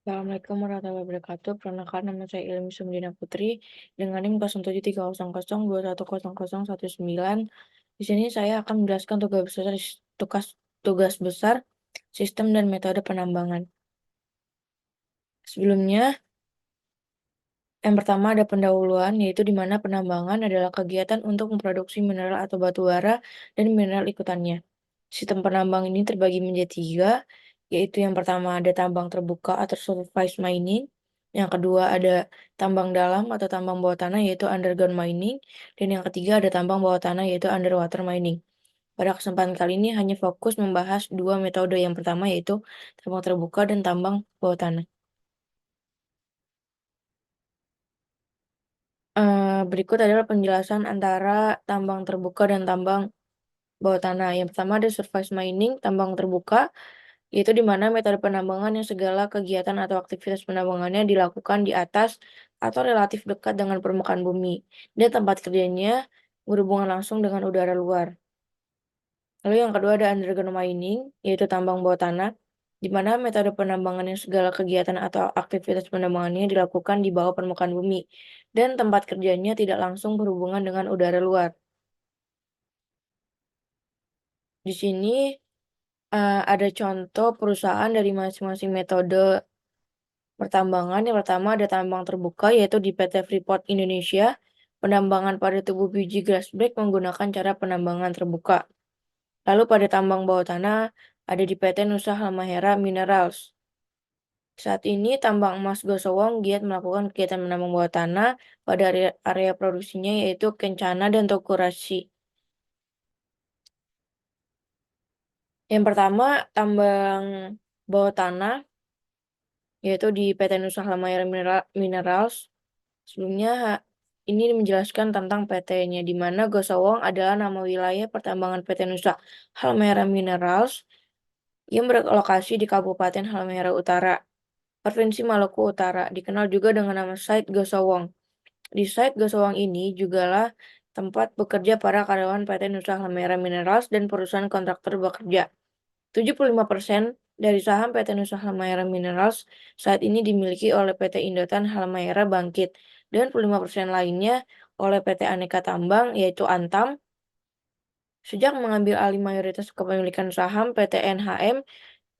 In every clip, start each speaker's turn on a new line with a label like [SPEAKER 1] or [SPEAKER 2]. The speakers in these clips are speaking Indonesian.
[SPEAKER 1] Assalamualaikum warahmatullahi wabarakatuh. Perkenalkan nama saya Ilmi Sumdina Putri dengan NIM 0730001019. Di sini saya akan menjelaskan tugas tugas besar sistem dan metode penambangan. Sebelumnya, yang pertama ada pendahuluan, yaitu di mana penambangan adalah kegiatan untuk memproduksi mineral atau batu bara dan mineral ikutannya. Sistem penambang ini terbagi menjadi tiga, yaitu yang pertama ada tambang terbuka atau surface mining, yang kedua ada tambang dalam atau tambang bawah tanah yaitu underground mining, dan yang ketiga ada tambang bawah tanah yaitu underwater mining. Pada kesempatan kali ini hanya fokus membahas dua metode, yang pertama yaitu tambang terbuka dan tambang bawah tanah. Berikut adalah penjelasan antara tambang terbuka dan tambang bawah tanah. Yang pertama ada surface mining, tambang terbuka, yaitu di mana metode penambangan yang segala kegiatan atau aktivitas penambangannya dilakukan di atas atau relatif dekat dengan permukaan bumi, dan tempat kerjanya berhubungan langsung dengan udara luar. Lalu yang kedua ada underground mining, yaitu tambang bawah tanah, di mana metode penambangan yang segala kegiatan atau aktivitas penambangannya dilakukan di bawah permukaan bumi, dan tempat kerjanya tidak langsung berhubungan dengan udara luar. Di sini ada contoh perusahaan dari masing-masing metode pertambangan. Yang pertama ada tambang terbuka, yaitu di PT Freeport Indonesia. Penambangan pada tubuh biji grasberg menggunakan cara penambangan terbuka. Lalu pada tambang bawah tanah ada di PT Nusa Halmahera Minerals. Saat ini tambang emas Gosowong giat melakukan kegiatan menambang bawah tanah pada area produksinya yaitu Kencana dan Togurashi. Yang pertama tambang bawah tanah yaitu di PT Nusa Halmahera Minerals. Sebelumnya ini menjelaskan tentang PT-nya, di mana Gosowong adalah nama wilayah pertambangan PT Nusa Halmahera Minerals yang berlokasi di Kabupaten Halmahera Utara, Provinsi Maluku Utara, dikenal juga dengan nama Site Gosowong. Di Site Gosowong ini jugalah tempat bekerja para karyawan PT Nusa Halmahera Minerals dan perusahaan kontraktor bekerja. 75% dari saham PT Nusa Halmahera Minerals saat ini dimiliki oleh PT Indotan Halmahera Bangkit dan 25% lainnya oleh PT Aneka Tambang yaitu Antam. Sejak mengambil alih mayoritas kepemilikan saham PT NHM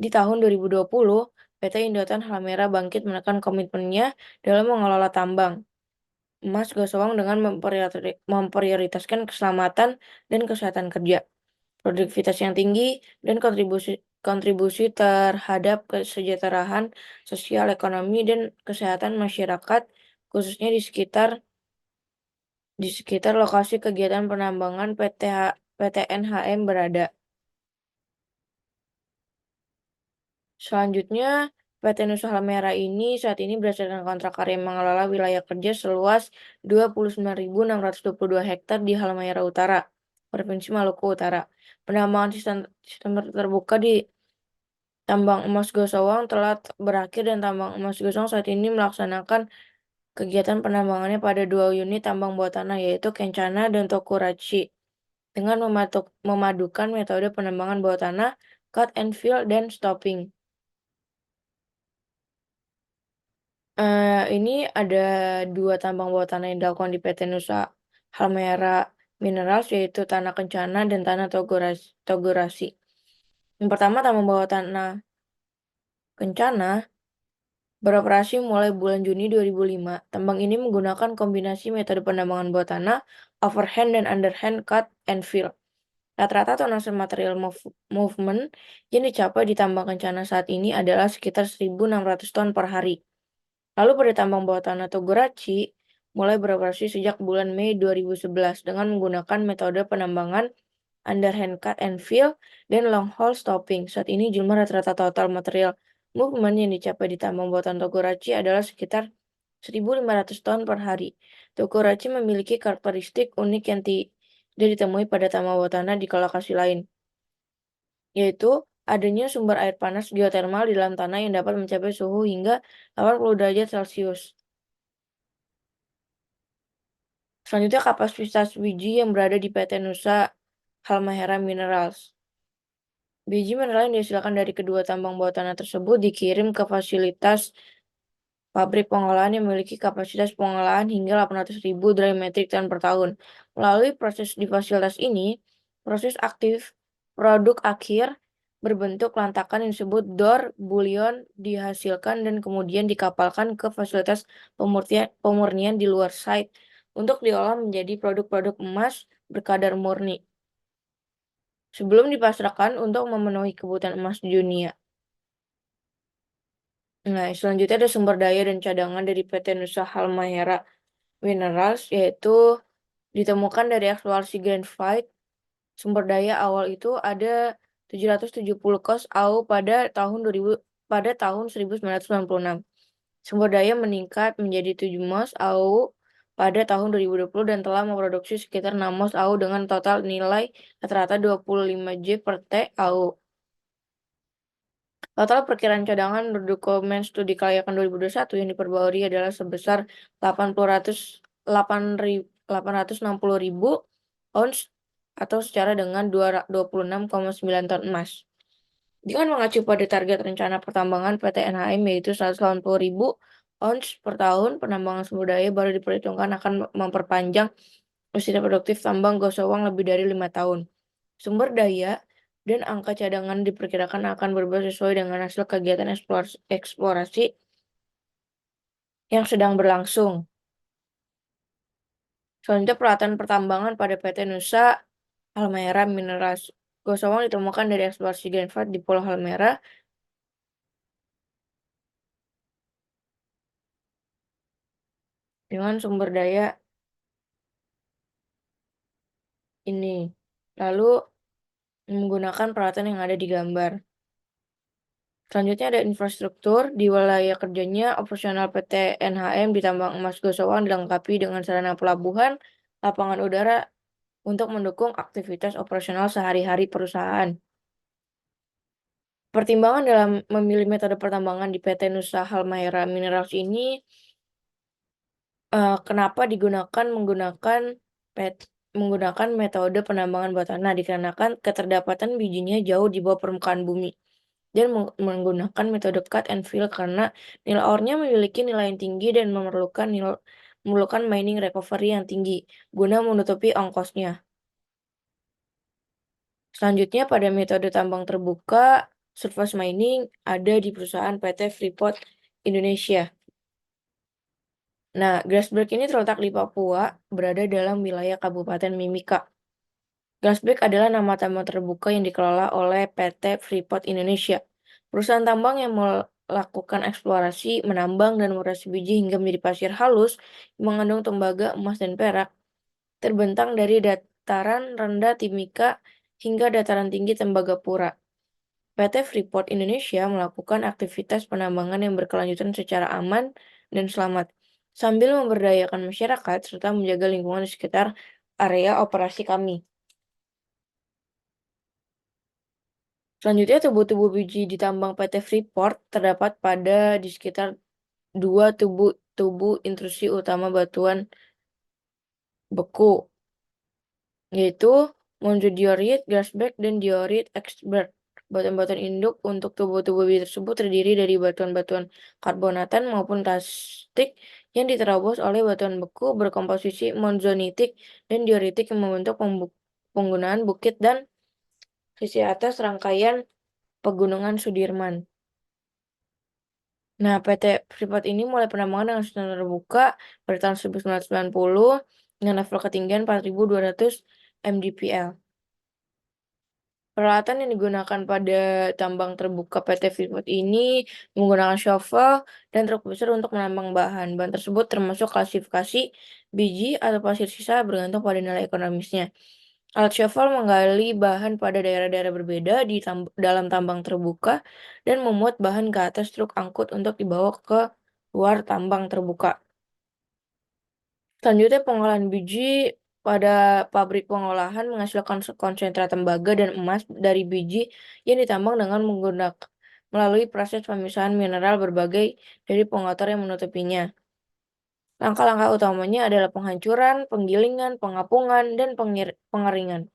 [SPEAKER 1] di tahun 2020, PT Indotan Halmahera Bangkit menekan komitmennya dalam mengelola tambang emas Gosowong dengan memprioritaskan keselamatan dan kesehatan kerja, produktivitas yang tinggi, dan kontribusi kontribusi terhadap kesejahteraan sosial, ekonomi, dan kesehatan masyarakat, khususnya di sekitar lokasi kegiatan penambangan PT NHM berada. Selanjutnya, PT Nusa Halmahera ini saat ini berdasarkan kontrak karya mengelola wilayah kerja seluas 29.622 hektar di Halmahera Utara, Provinsi Maluku Utara. Penambangan sistem terbuka di tambang emas Gosowong telah berakhir, dan tambang emas Gosowong saat ini melaksanakan kegiatan penambangannya pada dua unit tambang bawah tanah yaitu Kencana dan Tokurachi dengan memadukan metode penambangan bawah tanah, cut and fill, dan stopping. Ini ada dua tambang bawah tanah yang dilakukan di PT Nusa Halmahera Minerals, yaitu Tanah Kencana dan Tanah Togorasi. Yang pertama tambang bawah tanah Kencana beroperasi mulai bulan Juni 2005. Tambang ini menggunakan kombinasi metode penambangan bawah tanah, overhand dan underhand cut and fill. Rata-rata tonase material movement yang dicapai di tambang Kencana saat ini adalah sekitar 1.600 ton per hari. Lalu pada tambang bawah tanah Togurachi mulai beroperasi sejak bulan Mei 2011 dengan menggunakan metode penambangan underhand cut and fill dan long hole stopping. Saat ini jumlah rata-rata total material movement yang dicapai di tambang bawah tanah Togurachi adalah sekitar 1.500 ton per hari. Togurachi memiliki karakteristik unik yang tidak ditemui pada tambang bawah tanah di lokasi lain, yaitu adanya sumber air panas geotermal di dalam tanah yang dapat mencapai suhu hingga 80 derajat Celcius. Selanjutnya kapasitas biji yang berada di PT Nusa Halmahera Minerals. Biji mineral yang dihasilkan dari kedua tambang bawah tanah tersebut dikirim ke fasilitas pabrik pengolahan yang memiliki kapasitas pengolahan hingga 800.000 dry metric ton per tahun. Melalui proses di fasilitas ini, proses aktif produk akhir berbentuk lantakan yang disebut DOR bullion dihasilkan dan kemudian dikapalkan ke fasilitas pemurnian di luar site untuk diolah menjadi produk-produk emas berkadar murni sebelum dipasarkan untuk memenuhi kebutuhan emas di dunia. Nah, selanjutnya ada sumber daya dan cadangan dari PT Nusa Halmahera Minerals, yaitu ditemukan dari eksplorasi Graphite. Sumber daya awal itu ada 770 kos AU pada tahun 1996. Sumber daya meningkat menjadi 7 mos AU pada tahun 2020 dan telah memproduksi sekitar 6 mos AU dengan total nilai rata-rata 25 J per T AU. Total perkiraan cadangan menurut dokumen studi kelayakan 2021 yang diperbarui adalah sebesar 860.000 ons atau setara dengan 26,9 ton emas. Dengan mengacu pada target rencana pertambangan PT NHM yaitu 180.000 ons per tahun, penambangan sumber daya baru diperhitungkan akan memperpanjang usia produktif tambang Gosowang lebih dari 5 tahun. Sumber daya dan angka cadangan diperkirakan akan berubah sesuai dengan hasil kegiatan eksplorasi yang sedang berlangsung. Selanjutnya peralatan pertambangan pada PT Nusa Halmahera Minerals. Gosowang ditemukan dari eksplorasi Graphite di Pulau Halmahera dengan sumber daya ini. Lalu menggunakan peralatan yang ada di gambar. Selanjutnya ada infrastruktur. Di wilayah kerjanya, operasional PT NHM di tambang emas Gosowang dilengkapi dengan sarana pelabuhan, lapangan udara untuk mendukung aktivitas operasional sehari-hari perusahaan. Pertimbangan dalam memilih metode pertambangan di PT Nusa Halmahera Minerals ini, kenapa menggunakan metode penambangan bawah tanah dikarenakan keterdapatan bijinya jauh di bawah permukaan bumi. Dan menggunakan metode cut and fill karena nilai ore-nya memiliki nilai yang tinggi dan memerlukan mining recovery yang tinggi guna menutupi ongkosnya. Selanjutnya pada metode tambang terbuka, surface mining ada di perusahaan PT Freeport Indonesia. Nah, Grasberg ini terletak di Papua, berada dalam wilayah Kabupaten Mimika. Grasberg adalah nama tambang terbuka yang dikelola oleh PT Freeport Indonesia. Perusahaan tambang yang melakukan eksplorasi, menambang, dan merasi biji hingga menjadi pasir halus yang mengandung tembaga, emas, dan perak, terbentang dari dataran rendah Timika hingga dataran tinggi Tembagapura. PT Freeport Indonesia melakukan aktivitas penambangan yang berkelanjutan secara aman dan selamat, sambil memberdayakan masyarakat serta menjaga lingkungan di sekitar area operasi kami. Selanjutnya, tubuh-tubuh biji di tambang PT Freeport terdapat di sekitar dua tubuh intrusi utama batuan beku, yaitu monzondiorite, grassberg, dan diorite Exberg. Batuan-batuan induk untuk tubuh-tubuh biji tersebut terdiri dari batuan-batuan karbonatan maupun kastik yang diterobos oleh batuan beku berkomposisi monzonitik dan dioritik yang membentuk penggunaan bukit dan sisi atas rangkaian pegunungan Sudirman. Nah, PT Freeport ini mulai penambangan dengan standar terbuka pada tahun 1990 dengan level ketinggian 4.200 mdpl. Peralatan yang digunakan pada tambang terbuka PT Freeport ini menggunakan shovel dan truk besar untuk menambang bahan. Bahan tersebut termasuk klasifikasi biji atau pasir sisa bergantung pada nilai ekonomisnya. Alat shovel menggali bahan pada daerah-daerah berbeda dalam tambang terbuka dan memuat bahan ke atas truk angkut untuk dibawa ke luar tambang terbuka. Selanjutnya, pengolahan biji pada pabrik pengolahan menghasilkan konsentrat tembaga dan emas dari biji yang ditambang dengan melalui proses pemisahan mineral berbagai dari pengotor yang menutupinya. Langkah-langkah utamanya adalah penghancuran, penggilingan, pengapungan, dan pengeringan.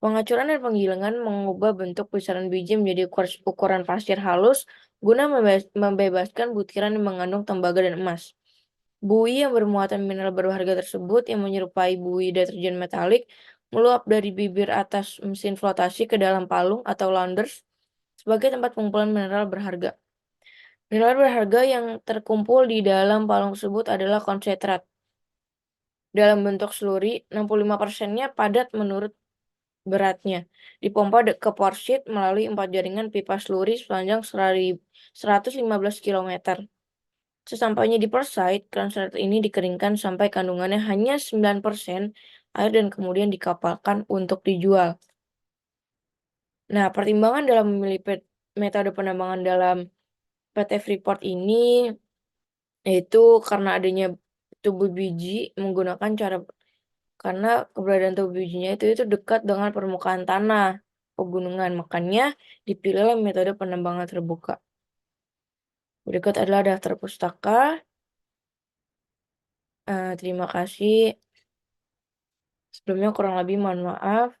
[SPEAKER 1] Pengacuran dan penggilingan mengubah bentuk pusaran biji menjadi ukuran pasir halus guna membebaskan butiran yang mengandung tembaga dan emas. Buih yang bermuatan mineral berharga tersebut yang menyerupai buih deterjen metalik meluap dari bibir atas mesin flotasi ke dalam palung atau launders sebagai tempat pengumpulan mineral berharga. Mineral berharga yang terkumpul di dalam palung tersebut adalah konsentrat. Dalam bentuk sluri, 65%-nya padat menurut beratnya, dipompa ke port sheet melalui 4 jaringan pipa sluri sepanjang 115 km. Sesampainya di port site, konsentrat ini dikeringkan sampai kandungannya hanya 9% air dan kemudian dikapalkan untuk dijual. Nah, pertimbangan dalam memilih metode penambangan dalam PT Freeport ini yaitu karena adanya tubuh biji menggunakan cara karena keberadaan tubuh bijinya itu dekat dengan permukaan tanah pegunungan, makanya dipilihlah metode penambangan terbuka. Berikut adalah daftar pustaka. Terima kasih. Sebelumnya kurang lebih mohon maaf.